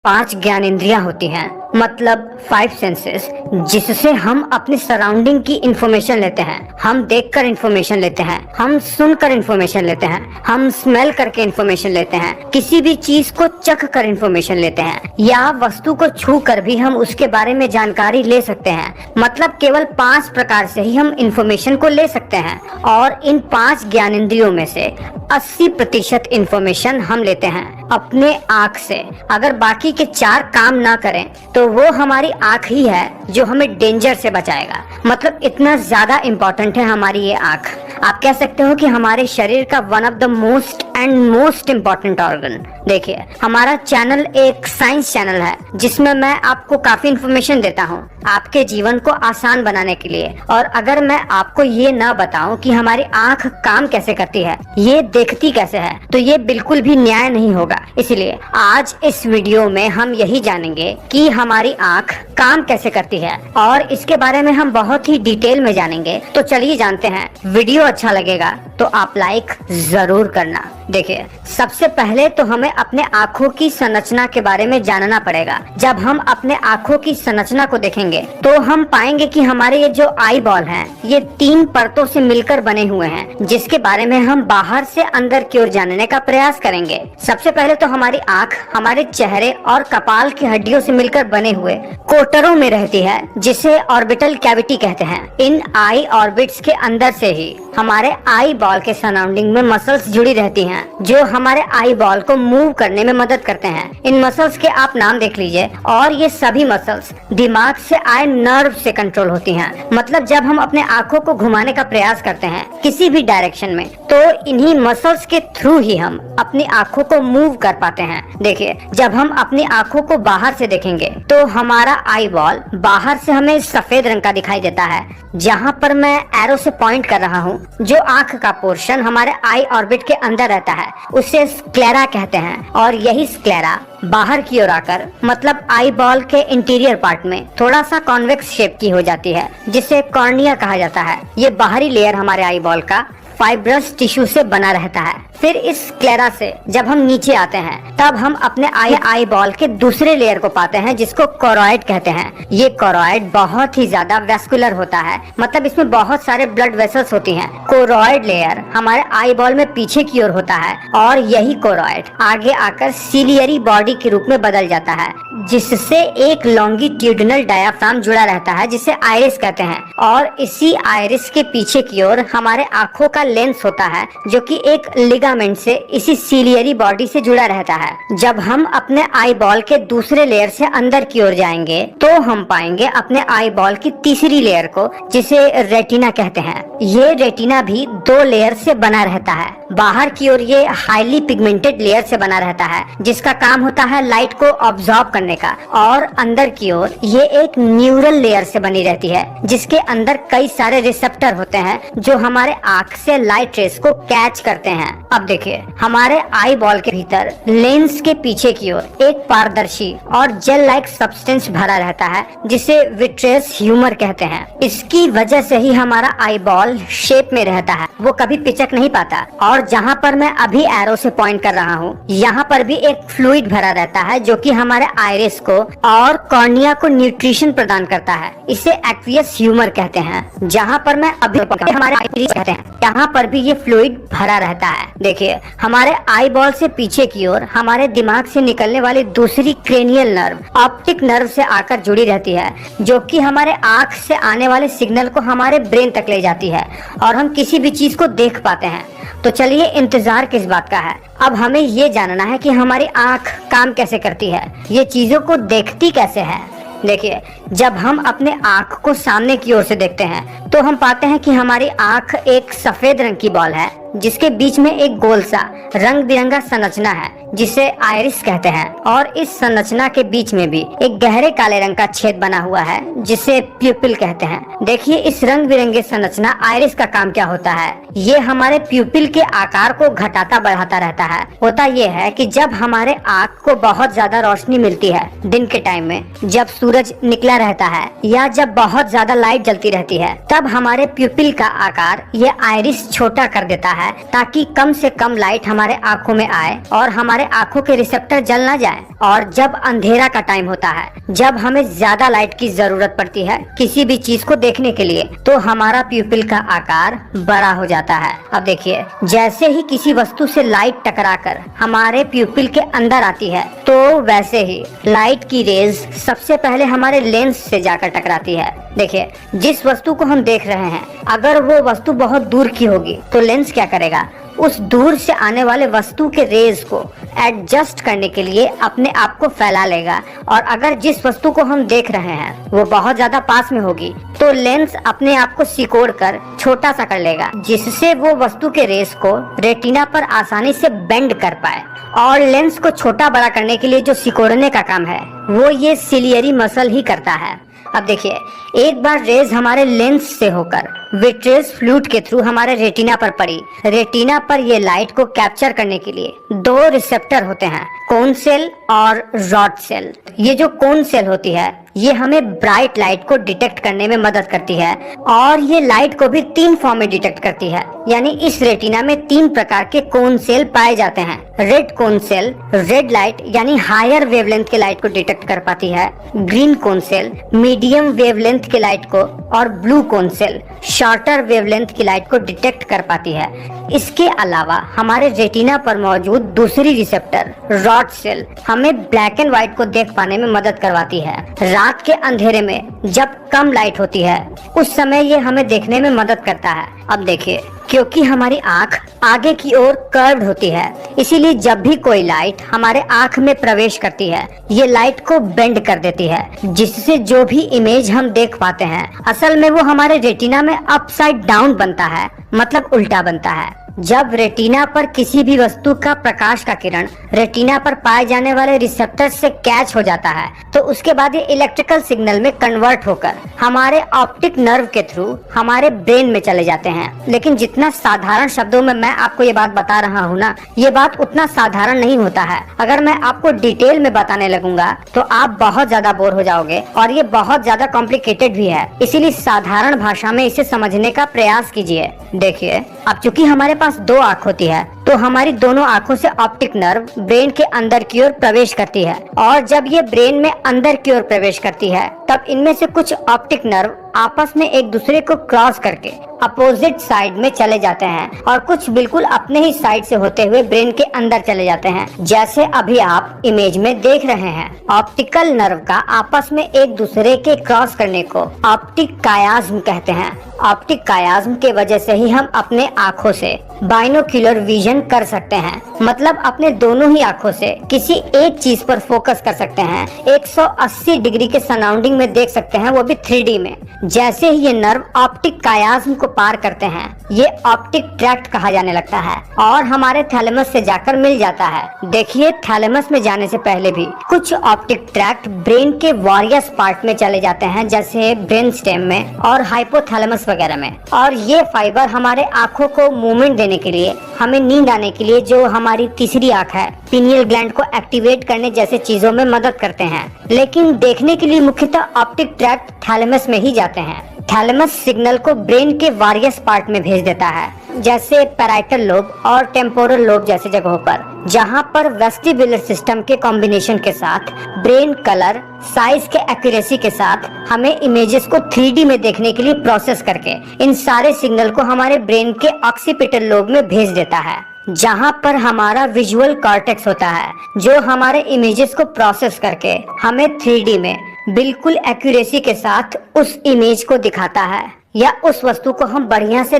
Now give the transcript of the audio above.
5 ज्ञानेंद्रियां होती हैं, मतलब 5 सेंसेस, जिससे हम अपने सराउंडिंग की इंफॉर्मेशन लेते हैं। हम देखकर इंफॉर्मेशन लेते हैं, हम सुनकर इंफॉर्मेशन लेते हैं, हम स्मेल करके इंफॉर्मेशन लेते हैं, किसी भी चीज को चख कर इंफॉर्मेशन लेते हैं, या वस्तु को छू कर भी हम उसके बारे में जानकारी ले सकते हैं। मतलब केवल 5 प्रकार से ही हम इंफॉर्मेशन को ले सकते हैं, और इन 5 ज्ञानेंद्रियों में से 80% इंफॉर्मेशन हम लेते हैं अपने आँख से। अगर बाकी के 4 काम ना करें तो वो हमारी आँख ही है जो हमें डेंजर से बचाएगा। मतलब इतना ज्यादा इम्पोर्टेंट है हमारी ये आँख। आप कह सकते हो कि हमारे शरीर का one of the most important organ. देखिए, हमारा चैनल एक साइंस चैनल है जिसमें मैं आपको काफी इन्फॉर्मेशन देता हूँ आपके जीवन को आसान बनाने के लिए। और अगर मैं आपको ये ना बताऊं कि हमारी आँख काम कैसे करती है, ये देखती कैसे है, तो ये बिल्कुल भी न्याय नहीं होगा। इसलिए आज इस वीडियो में हम यही जानेंगे कि हमारी आँख काम कैसे करती है, और इसके बारे में हम बहुत ही डिटेल में जानेंगे। तो चलिए जानते हैं। वीडियो अच्छा लगेगा तो आप लाइक जरूर करना। देखिए, सबसे पहले तो हमें अपने आँखों की संरचना के बारे में जानना पड़ेगा। जब हम अपने आँखों की संरचना को देखेंगे तो हम पाएंगे कि हमारे ये जो आई बॉल हैं, ये 3 परतों से मिलकर बने हुए हैं, जिसके बारे में हम बाहर से अंदर की ओर जानने का प्रयास करेंगे। सबसे पहले तो हमारी आँख हमारे चेहरे और कपाल की हड्डियों से मिलकर बने हुए कोटरों में रहती है, जिसे ऑर्बिटल कैविटी कहते हैं। इन आई ऑर्बिट्स के अंदर से ही हमारे आई बॉल के सराउंडिंग में मसल्स जुड़ी रहती हैं, जो हमारे आई बॉल को मूव करने में मदद करते हैं। इन मसल्स के आप नाम देख लीजिए, और ये सभी मसल्स दिमाग से आए नर्व से कंट्रोल होती हैं। मतलब जब हम अपने आँखों को घुमाने का प्रयास करते हैं किसी भी डायरेक्शन में, तो इन्हीं मसल्स के थ्रू ही हम अपनी आँखों को मूव कर पाते हैं। देखिए, जब हम अपनी आँखों को बाहर से देखेंगे तो हमारा आई बॉल बाहर से हमें सफेद रंग का दिखाई देता है। जहाँ पर मैं एरो से पॉइंट कर रहा हूँ, जो आँख का पोर्शन हमारे आई ऑर्बिट के अंदर रहता है, उसे स्क्लेरा कहते हैं। और यही स्क्लेरा बाहर की ओर आकर, मतलब आई बॉल के इंटीरियर पार्ट में थोड़ा सा कॉन्वेक्स शेप की हो जाती है, जिसे कॉर्निया कहा जाता है। ये बाहरी लेयर हमारे आई बॉल का फाइब्रस टिश्यू से बना रहता है। फिर इस स्क्लेरा से जब हम नीचे आते हैं, तब हम अपने आई बॉल के दूसरे लेयर को पाते हैं, जिसको कोरॉइड कहते हैं। ये कोरॉइड बहुत ही ज्यादा वेस्कुलर होता है, मतलब इसमें बहुत सारे ब्लड वेसल्स होती हैं। कोरॉइड लेयर हमारे आई बॉल में पीछे की ओर होता है, और यही कोरॉइड आगे आकर सीलियरी बॉडी के रूप में बदल जाता है, जिससे एक लॉन्गिट्यूडिनल डायाफ्राम जुड़ा रहता है, जिसे आइरिस कहते हैं। और इसी आइरिस के पीछे की ओर हमारे आँखों का लेंस होता है, जो कि एक लिगामेंट से इसी सीलियरी बॉडी से जुड़ा रहता है। जब हम अपने आई बॉल के दूसरे लेयर से अंदर की ओर जाएंगे तो हम पाएंगे अपने आई बॉल की तीसरी लेयर को, जिसे रेटिना कहते हैं। ये रेटिना भी 2 लेयर से बना रहता है। बाहर की ओर ये हाईली पिगमेंटेड लेयर से बना रहता है, जिसका काम होता है लाइट को ऑब्जॉर्ब करने का। और अंदर की ओर ये एक न्यूरल लेयर से बनी रहती है, जिसके अंदर कई सारे रिसेप्टर होते हैं, जो हमारे आँख से लाइट रेस को कैच करते हैं। अब देखिए, हमारे आई बॉल के भीतर लेंस के पीछे की ओर एक पारदर्शी और जेल लाइक सब्सटेंस भरा रहता है, जिसे विट्रियस ह्यूमर कहते हैं। इसकी वजह से ही हमारा आई बॉल शेप में रहता है, वो कभी पिचक नहीं पाता। और जहाँ पर मैं अभी एरो से पॉइंट कर रहा हूँ, यहाँ पर भी एक फ्लूइड भरा रहता है, जो कि हमारे आइरिस को और कॉर्निया को न्यूट्रिशन प्रदान करता है। इसे एक्वियस ह्यूमर कहते हैं। जहाँ पर मैं अभी हमारे आइरिस कहते हैं, यहाँ पर भी ये फ्लूइड भरा रहता है। देखिए, हमारे आई बॉल से पीछे की ओर हमारे दिमाग से निकलने वाली दूसरी क्रेनियल नर्व ऑप्टिक नर्व से आकर जुड़ी रहती है, जो कि हमारे आँख से आने वाले सिग्नल को हमारे ब्रेन तक ले जाती है, और हम किसी भी चीज को देख पाते हैं। तो चलिए, इंतजार किस बात का है, अब हमें ये जानना है कि हमारी आँख काम कैसे करती है, ये चीजों को देखती कैसे है। देखिए, जब हम अपने आँख को सामने की ओर से देखते हैं तो हम पाते हैं कि हमारी आँख एक सफेद रंग की बॉल है, जिसके बीच में एक गोल सा रंग बिरंगा संरचना है, जिसे आइरिस कहते हैं। और इस संरचना के बीच में भी एक गहरे काले रंग का छेद बना हुआ है, जिसे प्यूपिल कहते हैं। देखिए, इस रंग बिरंगे संरचना आइरिस का काम क्या होता है, ये हमारे प्यूपिल के आकार को घटाता बढ़ाता रहता है। होता ये है कि जब हमारे आँख को बहुत ज्यादा रोशनी मिलती है दिन के टाइम में, जब सूरज निकला रहता है या जब बहुत ज्यादा लाइट जलती रहती है, तब हमारे प्यूपिल का आकार ये आइरिस छोटा कर देता है ताकि कम से कम लाइट हमारे आंखों में आए और हमारे आंखों के रिसेप्टर जल ना जाए। और जब अंधेरा का टाइम होता है, जब हमें ज्यादा लाइट की जरूरत पड़ती है किसी भी चीज को देखने के लिए, तो हमारा प्यूपिल का आकार बड़ा हो जाता है। अब देखिए, जैसे ही किसी वस्तु से लाइट टकराकर हमारे प्यूपिल के अंदर आती है, तो वैसे ही लाइट की रेज सबसे पहले हमारे लेंस से जाकर टकराती है। देखिए, जिस वस्तु को हम देख रहे हैं, अगर वो वस्तु बहुत दूर की होगी तो लेंस क्या करेगा, उस दूर से आने वाले वस्तु के रेज को एडजस्ट करने के लिए अपने आप को फैला लेगा। और अगर जिस वस्तु को हम देख रहे हैं वो बहुत ज्यादा पास में होगी, तो लेंस अपने आप को सिकोड़ कर छोटा सा कर लेगा, जिससे वो वस्तु के रेज को रेटिना पर आसानी से बेंड कर पाए। और लेंस को छोटा बड़ा करने के लिए जो सिकोड़ने का काम है, वो ये सिलियरी मसल ही करता है। अब देखिए, एक बार रेज हमारे लेंस से होकर विट्रियस फ्लूइड के थ्रू हमारे रेटिना पर पड़ी। रेटिना पर ये लाइट को कैप्चर करने के लिए दो रिसेप्टर होते हैं, कोन सेल और रॉड सेल। ये जो कोन सेल होती है, ये हमें ब्राइट लाइट को डिटेक्ट करने में मदद करती है और ये लाइट को भी 3 फॉर्म में डिटेक्ट करती है। यानी इस रेटिना में 3 प्रकार के कोन सेल पाए जाते हैं। Red cone cell red light यानी हायर वेवलेंथ के लाइट को डिटेक्ट कर पाती है, green cone cell medium wavelength के लाइट को, और blue cone cell shorter wavelength की लाइट को डिटेक्ट कर पाती है। इसके अलावा हमारे रेटिना पर मौजूद दूसरी रिसेप्टर रॉड सेल हमें ब्लैक एंड व्हाइट को देख पाने में मदद करवाती है। रात के अंधेरे में जब कम लाइट होती है, उस समय ये हमें देखने में मदद करता है। अब देखिए, क्योंकि हमारी आंख आगे की ओर कर्व्ड होती है, इसीलिए जब भी कोई लाइट हमारे आंख में प्रवेश करती है, ये लाइट को बेंड कर देती है, जिससे जो भी इमेज हम देख पाते हैं, असल में वो हमारे रेटिना में अपसाइड डाउन बनता है, मतलब उल्टा बनता है। जब रेटिना पर किसी भी वस्तु का प्रकाश का किरण रेटिना पर पाए जाने वाले रिसेप्टर से कैच हो जाता है, तो उसके बाद ये इलेक्ट्रिकल सिग्नल में कन्वर्ट होकर हमारे ऑप्टिक नर्व के थ्रू हमारे ब्रेन में चले जाते हैं। लेकिन जितना साधारण शब्दों में मैं आपको ये बात बता रहा हूँ ना, ये बात उतना साधारण नहीं होता है। अगर मैं आपको डिटेल में बताने लगूंगा तो आप बहुत ज्यादा बोर हो जाओगे और ये बहुत ज्यादा कॉम्प्लिकेटेड भी है, इसीलिए साधारण भाषा में इसे समझने का प्रयास कीजिए। देखिए, अब चूंकि हमारे पास 2 आँख होती है, तो हमारी दोनों आँखों से ऑप्टिक नर्व ब्रेन के अंदर की ओर प्रवेश करती है, और जब ये ब्रेन में अंदर की ओर प्रवेश करती है, तब इनमें से कुछ ऑप्टिक नर्व आपस में एक दूसरे को क्रॉस करके अपोजिट साइड में चले जाते हैं और कुछ बिल्कुल अपने ही साइड से होते हुए ब्रेन के अंदर चले जाते हैं, जैसे अभी आप इमेज में देख रहे हैं। ऑप्टिकल नर्व का आपस में एक दूसरे के क्रॉस करने को ऑप्टिक कायाज्म कहते हैं। ऑप्टिक कायाज्म के वजह से ही हम अपने आँखों से बाइनोक्यूलर विजन कर सकते हैं, मतलब अपने दोनों ही आँखों से किसी एक चीज पर फोकस कर सकते हैं, 180 डिग्री के सराउंडिंग में देख सकते हैं, वो भी 3D में। जैसे ही ये नर्व ऑप्टिक कायाज्म को पार करते हैं, ये ऑप्टिक ट्रैक्ट कहा जाने लगता है और हमारे थैलेमस से जाकर मिल जाता है। देखिए, थैलेमस में जाने से पहले भी कुछ ऑप्टिक ट्रैक्ट ब्रेन के वॉरियस पार्ट में चले जाते हैं, जैसे ब्रेन स्टेम में और हाइपोथैलेमस वगैरह में। और ये फाइबर हमारे आँखों को मूवमेंट देने के लिए, हमें नींद आने के लिए, जो हमारी तीसरी आँख है, पिनियल ग्लैंड को एक्टिवेट करने जैसे चीजों में मदद करते हैं। लेकिन देखने के लिए मुख्यतः ऑप्टिक ट्रैक्ट थैलेमस में ही जाते हैं। थैलेमस सिग्नल को ब्रेन के वारियस पार्ट में भेज देता है, जैसे पैराइटल लोब और टेम्पोरल लोब जैसे जगहों पर, जहां पर वेस्टिबुलर सिस्टम के कॉम्बिनेशन के साथ ब्रेन कलर साइज के एक्यूरेसी के साथ हमें इमेजेस को 3D में देखने के लिए प्रोसेस करके इन सारे सिग्नल को हमारे ब्रेन के ऑक्सीपिटल लोब में भेज देता है, जहां पर हमारा विजुअल कॉर्टेक्स होता है, जो हमारे इमेजेस को प्रोसेस करके हमें 3D में बिल्कुल एक्यूरेसी के साथ उस इमेज को दिखाता है, या उस वस्तु को हम बढ़िया से